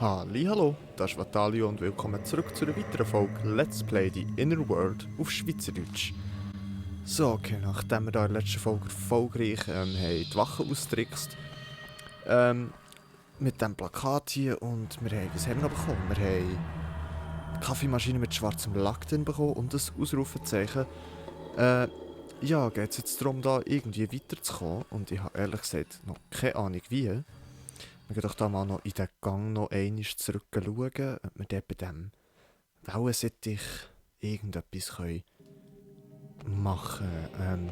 Hallo, das ist Vatalio und willkommen zurück zu einer weiteren Folge Let's Play The Inner World auf Schweizerdeutsch. So, okay, nachdem wir da in der letzten Folge erfolgreich haben die Wache austrickst, mit diesem Plakat hier und was haben wir noch bekommen? Wir haben eine Kaffeemaschine mit schwarzem Lack drin bekommen und das Ausrufezeichen. Ja, geht es jetzt darum, da irgendwie weiterzukommen und ich habe ehrlich gesagt noch keine Ahnung wie. Wir gehen doch da mal noch in den Gang noch einmal zurück schauen, ob wir dort bei diesem Wellensittich irgendetwas machen können.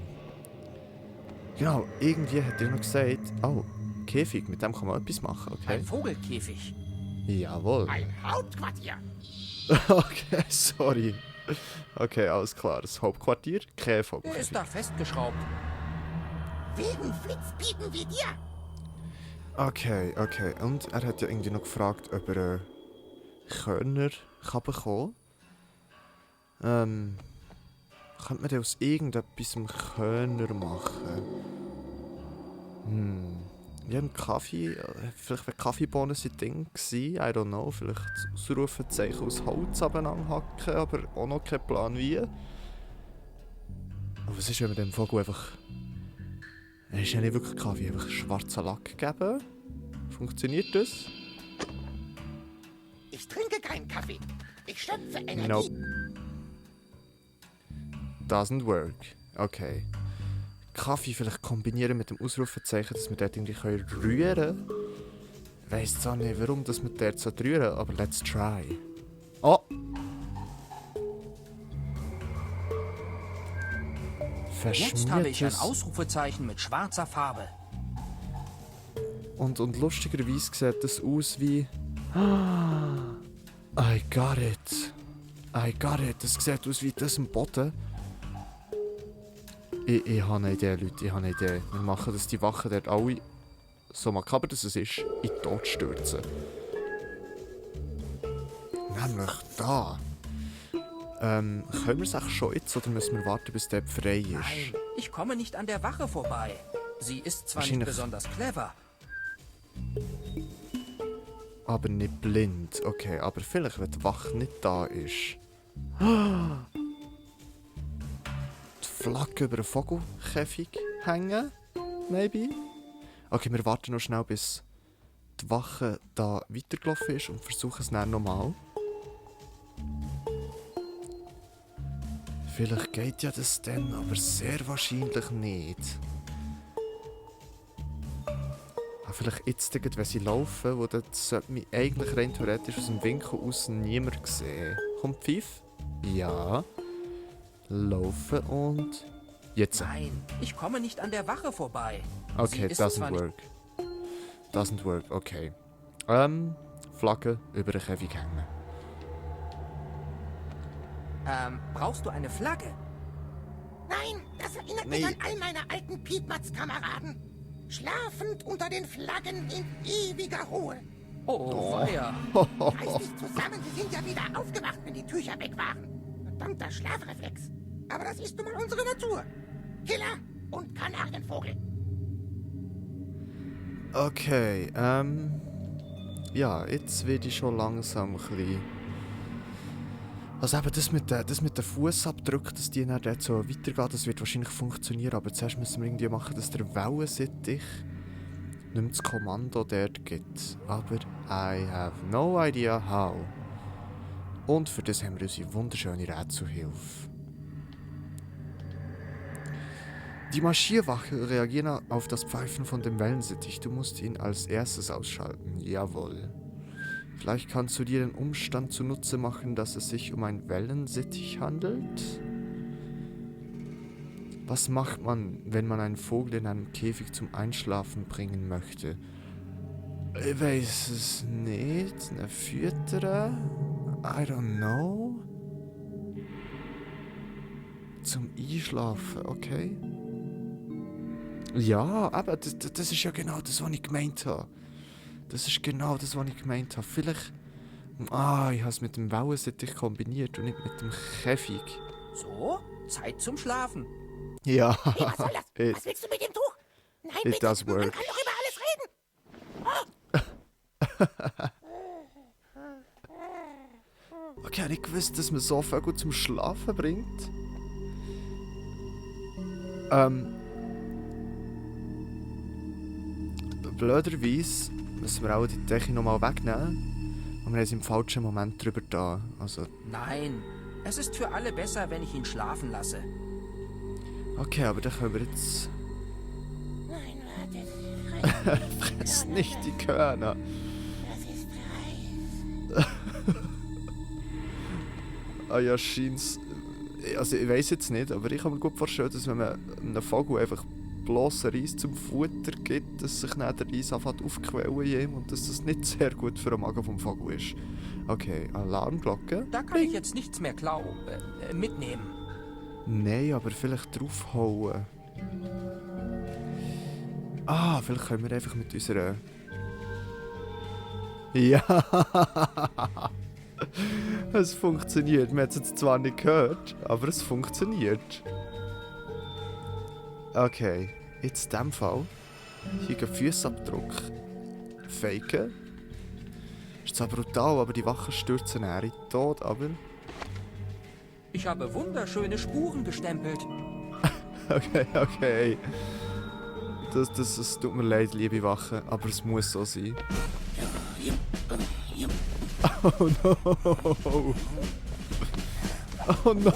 Genau, irgendwie hat er noch gesagt, oh, Käfig, mit dem kann man etwas machen, okay? Ein Vogelkäfig. Jawohl. Ein Hauptquartier. Okay, sorry. Okay, alles klar, das Hauptquartier, kein Der Vogelkäfig. ist da festgeschraubt. Wegen Flitzpiepen wie dir. Okay. Und er hat ja irgendwie noch gefragt, ob er Körner kann bekommen kann. Könnte man denn aus irgendetwas Körner machen? Ja, ein Kaffee. Vielleicht wäre Kaffeebohnen sein Ding gewesen. I don't know. Vielleicht das Ausrufezeichen aus Holz hacken, aber auch noch kein Plan wie. Aber was ist, wenn wir dem Vogel einfach... Es ist ja nicht wirklich Kaffee, einfach schwarzen Lack geben? Funktioniert das? Ich trinke keinen Kaffee. Ich schöpfe Energie. Nope. Doesn't work. Okay. Kaffee vielleicht kombinieren mit dem Ausrufezeichen, dass wir dort irgendwie rühren können. Ich weiss zwar nicht, warum dass wir dort so rühren, aber let's try. Oh! Jetzt habe ich ein Verschmiertes... Ausrufezeichen mit schwarzer Farbe. Und lustigerweise sieht das aus wie... I got it. Das sieht aus wie das am Boden. Ich habe eine Idee, Leute, Wir machen, dass die Wachen dort alle, so makaber dass es ist, in den Tod stürzen. Nämlich da. Können wir es auch schon jetzt oder müssen wir warten, bis der frei ist? Nein, ich komme nicht an der Wache vorbei. Sie ist zwar nicht Wahrscheinlich- besonders clever. Aber nicht blind. Okay, aber vielleicht, wenn die Wache nicht da ist. Die Flagge über einen Vogelkäfig hängen? Maybe? Okay, wir warten noch schnell, bis die Wache da weitergelaufen ist und versuchen es dann nochmal. Vielleicht geht ja das dann, aber sehr wahrscheinlich nicht. Vielleicht jetzt, wenn sie laufen, wo das sollte mich eigentlich rein theoretisch aus dem Winkel aus niemand sehen. Kommt Pfiff? Ja. Laufen und... Jetzt. Nein, ich komme nicht an der Wache vorbei. Okay, Sie ist doesn't zwar nicht- work. Doesn't work, okay. Flagge über den Käfig hängen. Brauchst du eine Flagge? Nein, das erinnert mich an all meine alten Piepmatz-Kameraden. Schlafend unter den Flaggen in ewiger Ruhe. Oh, weia. Reiß dich zusammen, sie sind ja wieder aufgewacht, wenn die Tücher weg waren. Verdammter Schlafreflex. Aber das ist nun mal unsere Natur. Killer und Kanarienvogel. Okay, ja, jetzt werde ich schon langsam ein bisschen... Also eben das mit den Fußabdrücken, dass die dann dort so weitergehen, das wird wahrscheinlich funktionieren, aber zuerst müssen wir irgendwie machen, dass der Wellensittich nicht mehr das Kommando dort gibt. Aber I have no idea how. Und für das haben wir unsere wunderschöne Rätselhilfe. Die Marschierwache reagieren auf das Pfeifen von dem Wellensittich. Du musst ihn als erstes ausschalten. Jawohl. Vielleicht kannst du dir den Umstand zunutze machen, dass es sich um einen Wellensittich handelt? Was macht man, wenn man einen Vogel in einem Käfig zum Einschlafen bringen möchte? Ich weiß es nicht. Eine Füttere? I don't know. Zum Einschlafen, okay. Ja, aber das ist ja genau das, was ich gemeint habe. Das ist genau das, was ich gemeint habe. Vielleicht... ich habe es mit dem Wellensittich kombiniert und nicht mit dem Käfig. So, Zeit zum Schlafen. Ja. Hey, was soll das? Was willst du mit dem Tuch? Nein, It bitte, does work. man kann doch über alles reden. Okay, ich nicht gewusst, dass man so Vögel zum Schlafen bringt. Blöderweise müssen wir auch die Decke nochmal wegnehmen. Und wir haben es im falschen Moment drüber da. Also, Nein, es ist für alle besser, wenn ich ihn schlafen lasse. okay, aber dann können wir jetzt... Nein, warte. Fress nicht die Körner. Das ist heiß. Ah ja, scheint's. Also ich weiß jetzt nicht, aber ich kann mir gut vorstellen, dass wenn man einem Vogel einfach bloßen Reis zum Futter gibt, dass sich dann der Reis anfängt aufquellen in ihm und dass das nicht sehr gut für den Magen vom Vogel ist. Okay, Alarmglocke. Da kann ich jetzt nichts mehr mitnehmen. Nein, aber vielleicht draufhauen. Ah, vielleicht können wir einfach mit unserer... Ja! Es funktioniert. Man hat es jetzt zwar nicht gehört, aber es funktioniert. Okay, jetzt in dem Fall. Hier ein Fußabdruck. Faken. Ist zwar brutal, aber die Wachen stürzen näher in den Tod, aber... Ich habe wunderschöne Spuren gestempelt. Okay. Das tut mir leid, liebe Wache, aber es muss so sein. Oh no! Oh no!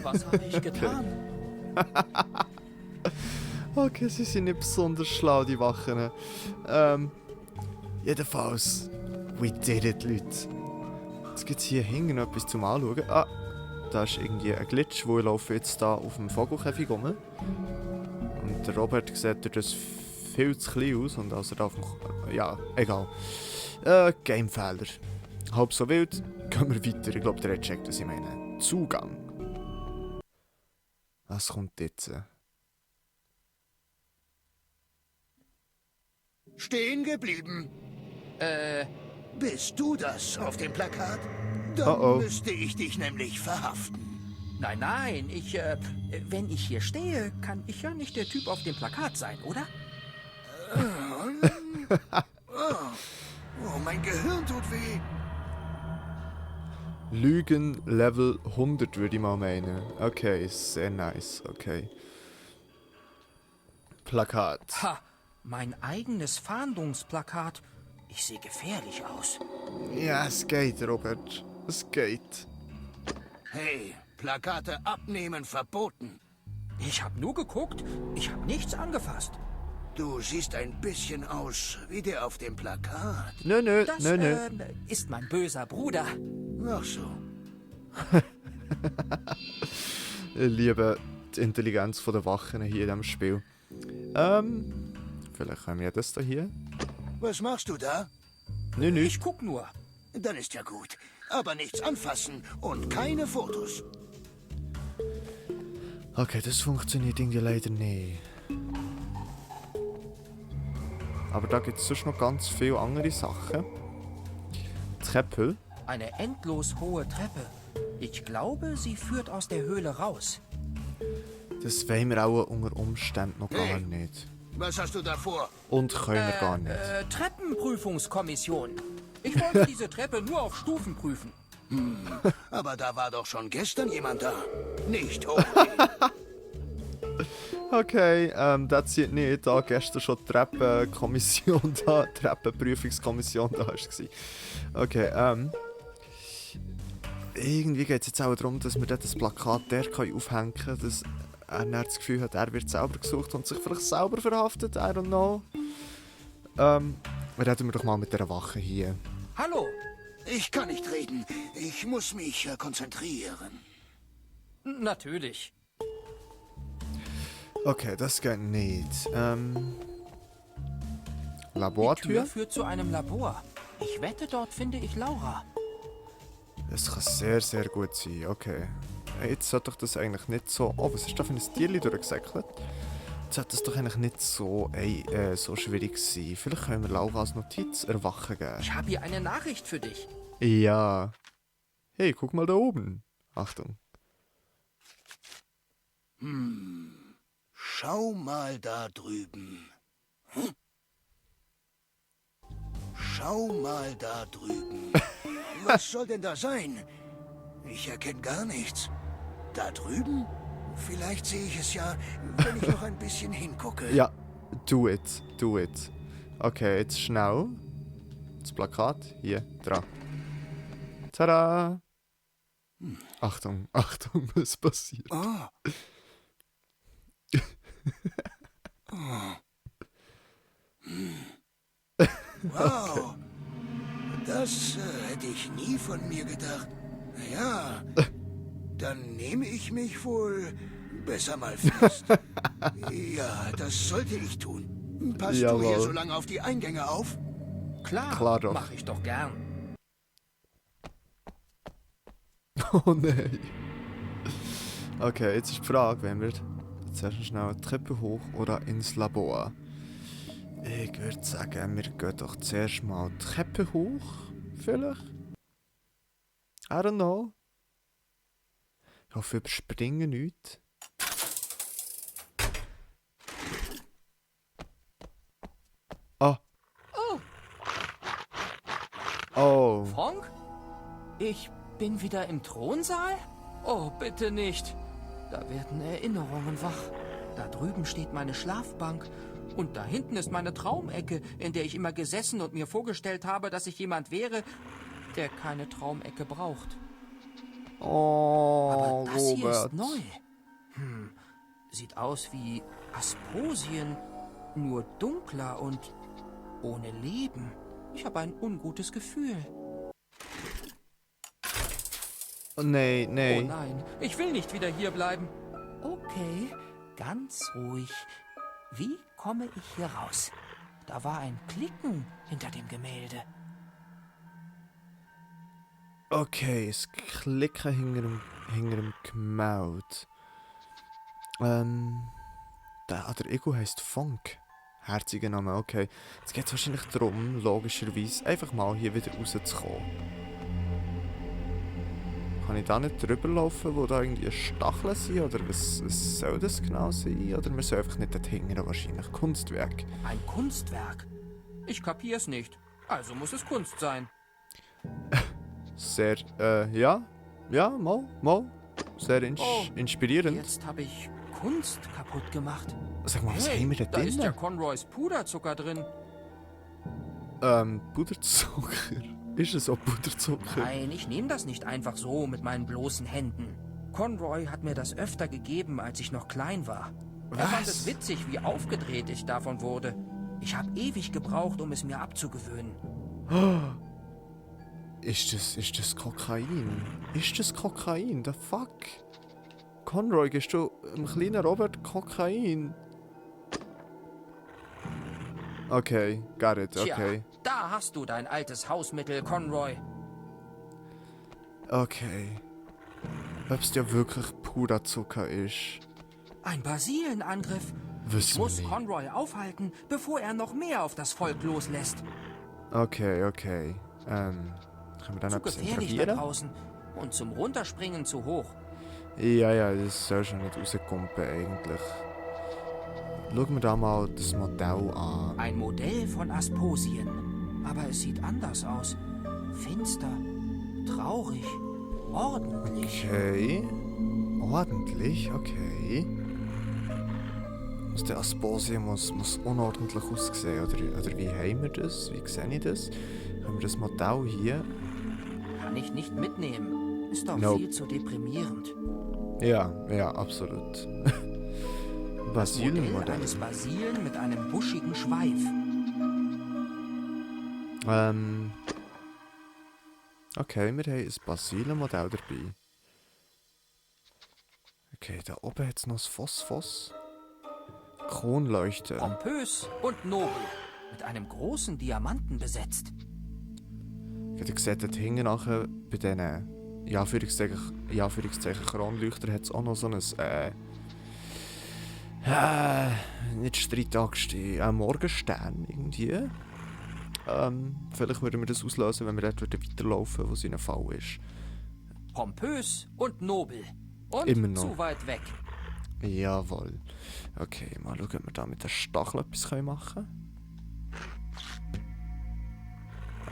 Was habe ich getan? Okay, sie sind nicht besonders schlau, die Wachen. Jedenfalls, we did it, Leute. Jetzt gibt es hier hinten noch etwas zum Anschauen. Ah, da ist irgendwie ein Glitch, wo ich laufe jetzt da auf dem Vogelkäfig rum. Und der Robert sieht durch das viel zu klein aus und also da auf dem... Ja, egal. Gamefehler. Halb so wild, gehen wir weiter. Ich glaube, der hat checkt, was ich meine. Zugang. Was kommt jetzt? Stehen geblieben. Bist du das auf dem Plakat? Dann Oh oh. müsste ich dich nämlich verhaften. Nein, wenn ich hier stehe, kann ich ja nicht der Typ auf dem Plakat sein, oder? Oh, mein Gehirn tut weh. Lügen Level 100 würde ich mal meinen. Okay, sehr nice, okay. Plakat. Ha, mein eigenes Fahndungsplakat. Ich sehe gefährlich aus. Ja, es geht, Robert. Es geht. Hey, Plakate abnehmen verboten. Ich habe nur geguckt, ich habe nichts angefasst. Du siehst ein bisschen aus wie der auf dem Plakat. Nö. Das ist mein böser Bruder. Ach so. Ich liebe die Intelligenz der Wachen hier in diesem Spiel. Vielleicht haben wir das da hier. Was machst du da? Nö. Ich guck nur. Dann ist ja gut. Aber nichts anfassen und keine Fotos. Okay, das funktioniert irgendwie leider nicht. Aber da gibt es sonst noch ganz viele andere Sachen. Treppe. Eine endlos hohe Treppe. Ich glaube, sie führt aus der Höhle raus. Das wollen wir auch unter Umständen noch gar Hey. nicht. Was hast du da vor? Und können wir gar nicht. Treppenprüfungskommission. Ich wollte diese Treppe nur auf Stufen prüfen. Aber da war doch schon gestern jemand da. Nicht hochgehen. Okay, das sieht nicht, da gestern schon die Treppenkommission da, Treppenprüfungskommission da war. Okay, irgendwie geht es jetzt auch darum, dass wir dort das Plakat der aufhängen kann, dass er dann das Gefühl hat, er wird selber gesucht und sich vielleicht selber verhaftet, I don't know. Reden wir doch mal mit der Wache hier. Hallo, Ich kann nicht reden. Ich muss mich konzentrieren. natürlich. Okay, das geht nicht. Die Labortür? Tür führt zu einem Labor. Ich wette, dort finde ich Laura. Das kann sehr, sehr gut sein, okay. Jetzt sollte doch das eigentlich nicht so... Oh, was ist da für ein Tierchen durchgesäckelt? Jetzt sollte das doch eigentlich nicht so, so schwierig sein. Vielleicht können wir Laura als Notiz erwachen geben. Ich habe hier eine Nachricht für dich. Ja. Hey, guck mal da oben. Achtung. Schau mal da drüben. Schau mal da drüben. Was soll denn da sein? Ich erkenne gar nichts. Da drüben? Vielleicht sehe ich es ja, wenn ich noch ein bisschen hingucke. Ja, do it, do it. Okay, jetzt schnell. Das Plakat hier dran. Tada! Achtung, Achtung, was passiert? Oh. Oh. Wow. Das hätte ich nie von mir gedacht. Ja, dann nehme ich mich wohl besser mal fest. Ja, das sollte ich tun. Passt du hier Jawohl. so lange auf die Eingänge auf? Klar doch. Mach ich doch gern. Oh nein. Okay, jetzt ist die Frage, wenn wir zuerst schnell eine Treppe hoch oder ins Labor. Ich würde sagen, wir gehen doch zuerst mal die Treppe hoch. Vielleicht? I don't know. Ich hoffe, überspringen nichts. Ah. Oh, Oh. Frank? Ich bin wieder im Thronsaal? Oh, bitte nicht. Da werden Erinnerungen wach. Da drüben steht meine Schlafbank. Und da hinten ist meine Traumecke, in der ich immer gesessen und mir vorgestellt habe, dass ich jemand wäre, der keine Traumecke braucht. Oh, Aber das hier Robert. ist neu. Sieht aus wie Asposien, nur dunkler und ohne Leben. Ich habe ein ungutes Gefühl. Oh nein, Oh nein. nein, ich will nicht wieder hier bleiben. Okay, ganz ruhig. Wie komme ich hier raus? Da war ein Klicken hinter dem Gemälde. Okay, das Klicken hinter dem Gemälde. Der Ego heisst Funk. Herziger Name, okay. Jetzt geht es wahrscheinlich darum, logischerweise, einfach mal hier wieder rauszukommen. Kann ich da nicht drüber laufen, wo da irgendwie Stacheln sind? Oder was soll das genau sein? Oder wir sollen einfach nicht dort hingern, wahrscheinlich Kunstwerk. Ein Kunstwerk? Ich kapier's nicht. Also muss es Kunst sein. Sehr, ja, mal. Sehr Oh, inspirierend. Jetzt habe ich Kunst kaputt gemacht. Sag mal, was Hey, haben wir da da ist ja drin? Conroys Puderzucker drin. Puderzucker. Ist es auch Puderzucker? Nein, ich nehme das nicht einfach so mit meinen bloßen Händen. Conroy hat mir das öfter gegeben, als ich noch klein war. Er fand es witzig, wie aufgedreht ich davon wurde. Ich habe ewig gebraucht, um es mir abzugewöhnen. Ist das Kokain? Ist das Kokain? The fuck? Conroy, gibst du dem kleinen Robert Kokain? Okay, got it, Tja, okay. da hast du dein altes Hausmittel, Conroy. Okay. Ob es ja wirklich Puderzucker ist? Ein Basilenangriff. Ich Wissen muss wir nicht. Conroy aufhalten, bevor er noch mehr auf das Volk loslässt. Okay. Können wir dann Zu etwas gefährlich da interagieren? draußen. Und zum Runterspringen zu hoch. Ja, das soll schon nicht rauskumpen eigentlich. Schauen wir da mal das Modell an. Ein Modell von Asposien. Aber es sieht anders aus. Finster, traurig, ordentlich. Okay. Ordentlich, okay. Der Asposien muss unordentlich aussehen, oder wie haben wir das? Wie sehe ich das? Haben wir das Modell hier? Kann ich nicht mitnehmen. Ist doch Nope. viel zu deprimierend. Ja, absolut. Modell Basilenmodell. eines Basilen mit einem buschigen Schweif. Okay, wir haben ein Basilenmodell dabei. Okay, da oben hat es noch das Phosphos. Kronleuchter. Pompös und nobel. Mit einem großen Diamanten besetzt. Ihr seht dort hinten nachher bei diesen in Anführungszeichen Kronleuchter hat es auch noch so ein nicht Streitaxt, ein Morgenstern irgendwie. Vielleicht würden wir das auslösen, wenn wir dort weiterlaufen, wo es in einem Fall ist. Pompös und nobel. Und Immer noch. zu weit weg. Jawohl. Okay, mal schauen, ob wir da mit der Stachel etwas machen können.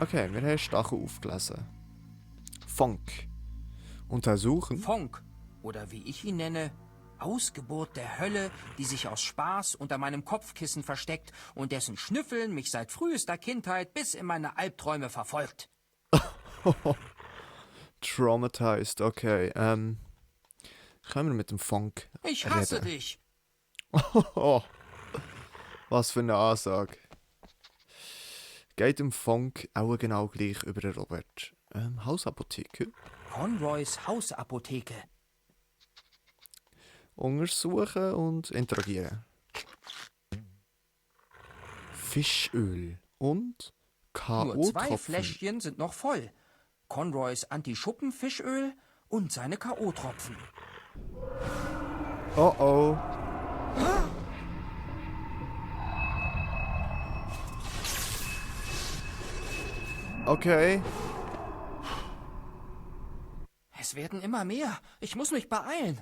Okay, wir haben Stachel aufgelesen. Funk. Untersuchen. Fonk, oder wie ich ihn nenne, Ausgeburt der Hölle, die sich aus Spaß unter meinem Kopfkissen versteckt und dessen Schnüffeln mich seit frühester Kindheit bis in meine Albträume verfolgt. Traumatized, okay. Können wir mit dem Funk Ich hasse reden? dich. Oh, was für eine Ansage. Geht im Funk auch genau gleich über den Robert. Hausapotheke. Conroys Hausapotheke. Untersuchen und interagieren. Fischöl und Nur 2 K.O.-Tropfen. Fläschchen sind noch voll. Conroys Anti-Schuppen-Fischöl und seine K.O.-Tropfen. Oh oh. Okay. Es werden immer mehr. Ich muss mich beeilen.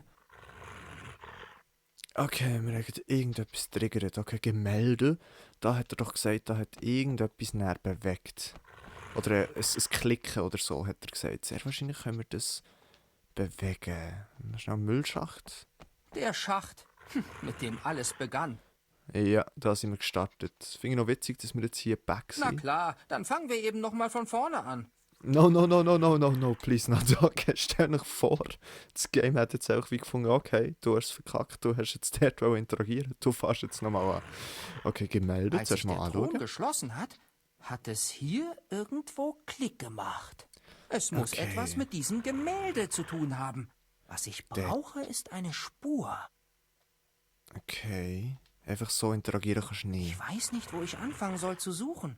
Okay, wir haben irgendetwas triggert. Okay, Gemälde. Da hat er doch gesagt, da hat irgendetwas näher bewegt. Oder ein Klicken oder so, hat er gesagt. Sehr wahrscheinlich können wir das bewegen. Schnell Müllschacht. Der Schacht, mit dem alles begann. Ja, da sind wir gestartet. Finde ich noch witzig, dass wir jetzt hier back Na sind. klar, dann fangen wir eben noch mal von vorne an. No, please not. Okay, stell dich vor, das Game hat jetzt auch wie gefunden, okay, du hast es verkackt, du hast jetzt dort interagieren, du fährst jetzt nochmal an. Okay, gemeldet, Als zuerst sich mal der Thron anschauen. geschlossen hat, hat es hier irgendwo Klick gemacht. Es muss Okay. etwas mit diesem Gemälde zu tun haben. Was ich brauche, ist eine Spur. Okay, einfach so interagieren kannst du nie. Ich weiß nicht, wo ich anfangen soll zu suchen.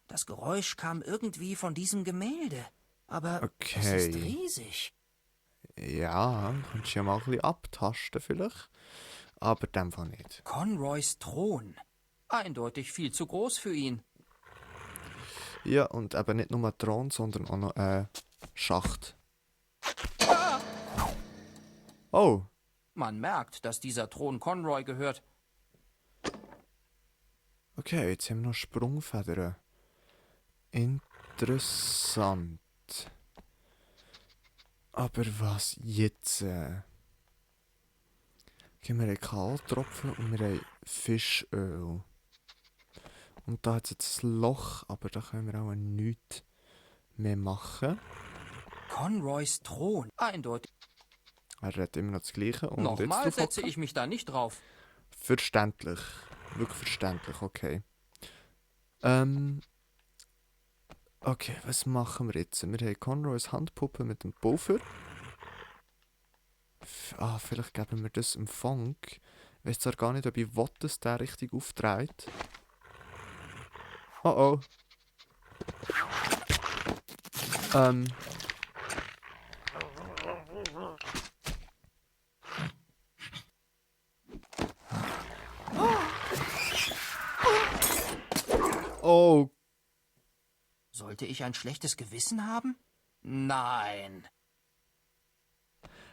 Das Geräusch kam irgendwie von diesem Gemälde. Aber es ist Okay. riesig. Ja, kannst du ja mal ein bisschen abtasten vielleicht, aber in dem Fall nicht. Conroys Thron. Eindeutig viel zu groß für ihn. Ja, und eben nicht nur ein Thron, sondern auch noch ein Schacht. Oh, Man merkt, dass dieser Thron Conroy gehört. okay, jetzt haben wir noch Sprungfedern. Interessant. Aber was jetzt? Okay, wir haben K.O.-Tropfen und wir haben Fischöl. Und da hat es jetzt ein Loch, aber da können wir auch nichts mehr machen. Conroys Thron. Eindeutig. Er hat immer noch das Gleiche. Und Nochmal jetzt setze ich mich da nicht drauf. Verständlich. Wirklich verständlich, okay. Okay, was machen wir jetzt? Wir haben Conroys Handpuppe mit dem Pulver. Vielleicht geben wir das im Funk. Ich weiß zwar gar nicht, ob ich will, dass der richtig aufträgt. Oh oh. Oh. Sollte ich ein schlechtes Gewissen haben? Nein.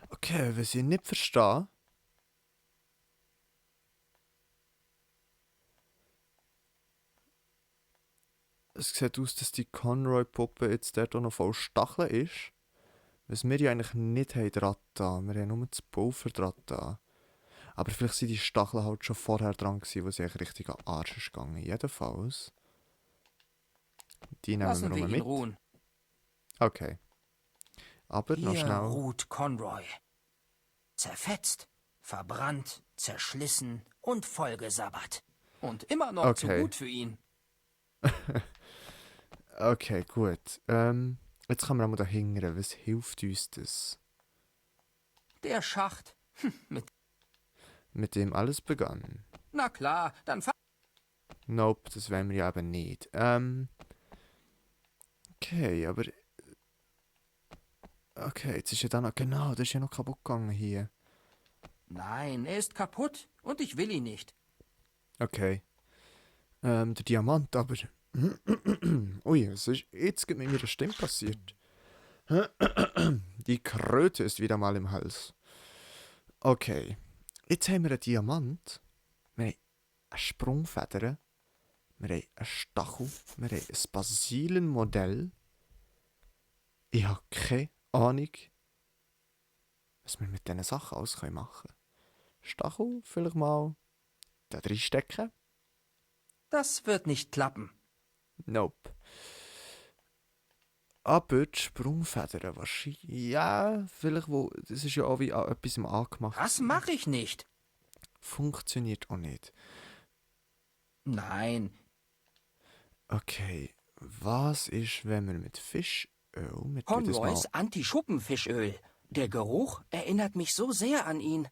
Okay, was ich nicht verstehe. Es sieht aus, dass die Conroy-Puppe jetzt dort auch noch voll Stacheln ist. Was wir ja eigentlich nicht haben dran da. Wir haben nur das Pulver dran da. Aber vielleicht sind die Stacheln halt schon vorher dran gewesen, wo sie eigentlich richtig an den Arsch ist gegangen. Jedenfalls. Die nehmen Lassen wir wir nur ihn mit. ruhen. Okay. Aber noch Hier schnell. ruht Conroy. Zerfetzt, verbrannt, zerschlissen und vollgesabbert. Und immer noch zu Okay. gut für ihn. Okay, gut. Jetzt kann man auch mal da hingern. Was hilft uns das? Der Schacht. Mit dem alles begann. Na klar, dann Nope, das wollen wir ja eben nicht. Okay, aber... Okay, jetzt ist ja dann noch... Genau, das ist ja noch kaputt gegangen hier. Nein, er ist kaputt und ich will ihn nicht. Okay. Der Diamant, aber... Ui, was ist jetzt mit meiner Stimme passiert? Die Kröte ist wieder mal im Hals. Okay. Jetzt haben wir einen Diamant. Wir haben eine Sprungfeder. Wir haben einen Stachel. Wir haben ein Basilenmodell. Ich habe keine Ahnung, was wir mit diesen Sachen alles machen können. Stachel vielleicht mal da drin stecken? Das wird nicht klappen. Nope. Aber die Sprungfedern wahrscheinlich. Ja, vielleicht wo. Das ist ja auch wie an etwas angemacht. Das mache ich nicht. Funktioniert auch nicht. Nein, Okay. Was ist, wenn wir mit Fischöl. Wir tun das Conroys mal Anti-Schuppenfischöl. Der Geruch erinnert mich so sehr an ihn.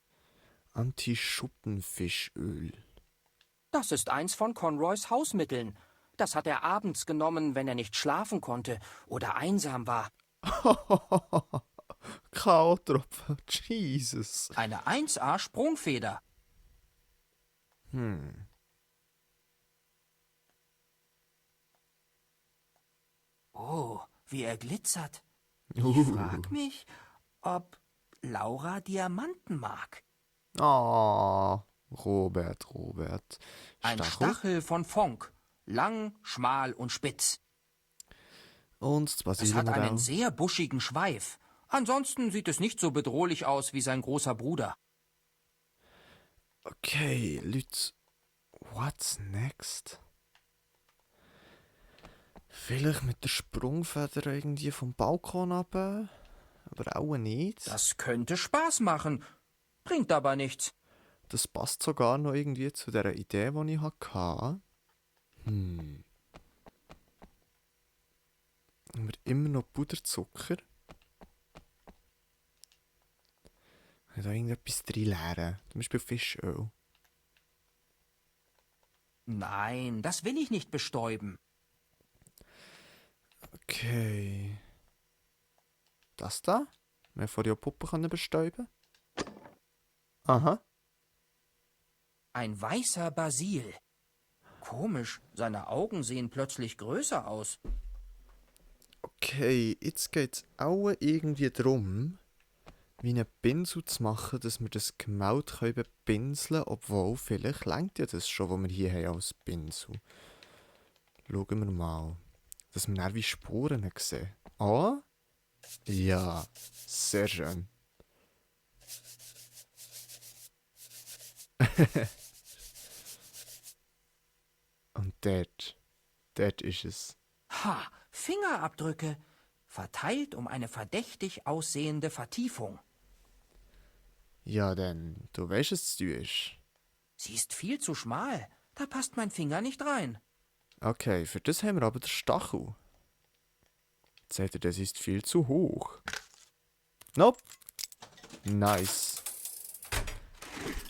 Anti-Schuppenfischöl. Das ist eins von Conroys Hausmitteln. Das hat er abends genommen, wenn er nicht schlafen konnte oder einsam war. K.O.-Tropfen. Jesus. Eine 1A Sprungfeder. Oh, wie er glitzert. Ich frag mich, ob Laura Diamanten mag. Ah, Robert. Ein Stachel von Fonk. Lang, schmal und spitz. Und das Es hat einen Basilienmodell. sehr buschigen Schweif. Ansonsten sieht es nicht so bedrohlich aus wie sein großer Bruder. Okay, Leute. What's next? Vielleicht mit der Sprungfeder irgendwie vom Balkon runter? Aber auch nicht. Das könnte Spaß machen, bringt aber nichts. Das passt sogar noch irgendwie zu der Idee, die ich hatte. Haben wir immer noch Puderzucker? Kann ich da irgendetwas drin leeren? Zum Beispiel Fischöl. Nein, das will ich nicht bestäuben. Okay. Das da? Wir vorher ja Puppen können bestäuben. Aha. Ein weißer Basil. Komisch, seine Augen sehen plötzlich größer aus. Okay, jetzt geht es auch irgendwie darum, wie einen Pinsel zu machen, dass wir das Gemälde bepinseln können, obwohl vielleicht reicht ja das schon, was wir hier haben als Pinsel. Schauen wir mal, dass wir dann wie Spuren sehen. Ah? Ja, sehr schön. Und dort ist es. Ha, Fingerabdrücke. Verteilt um eine verdächtig aussehende Vertiefung. Ja, denn du weißt, was es zu tun ist. Sie ist viel zu schmal. Da passt mein Finger nicht rein. Okay, für das haben wir aber den Stachel. Seht ihr, das ist viel zu hoch. Nope. Nice.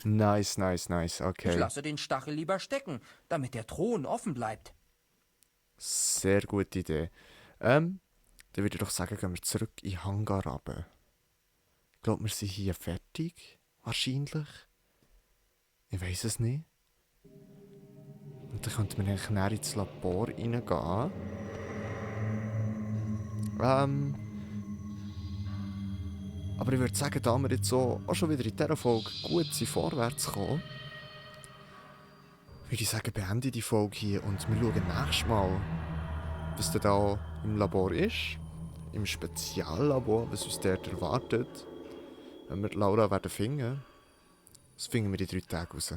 Nice. Ich Okay. lasse den Stachel lieber stecken, damit der Thron offen bleibt. Sehr gute Idee. Dann würde ich doch sagen, gehen wir zurück in den Hangar runter. Ich glaube, wir sind hier fertig. Wahrscheinlich. Ich weiß es nicht. Und dann könnten wir eigentlich näher ins Labor reingehen. Aber ich würde sagen, da wir jetzt so auch schon wieder in dieser Folge gut sind, vorwärts kommen, würde ich sagen, beende die Folge hier und wir schauen nächstes Mal, was da im Labor ist. Im Speziallabor, was uns dort erwartet. Wenn wir Laura werden finden. Das finden wir in 3 Tagen raus.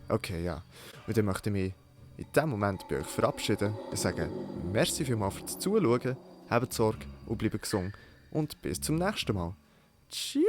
Okay, ja. Und dann möchte ich mich in diesem Moment bei euch verabschieden. Ich sage, merci vielmals fürs Zuschauen, habt Sorge und bleibt gesund. Und bis zum nächsten Mal. Tschüss!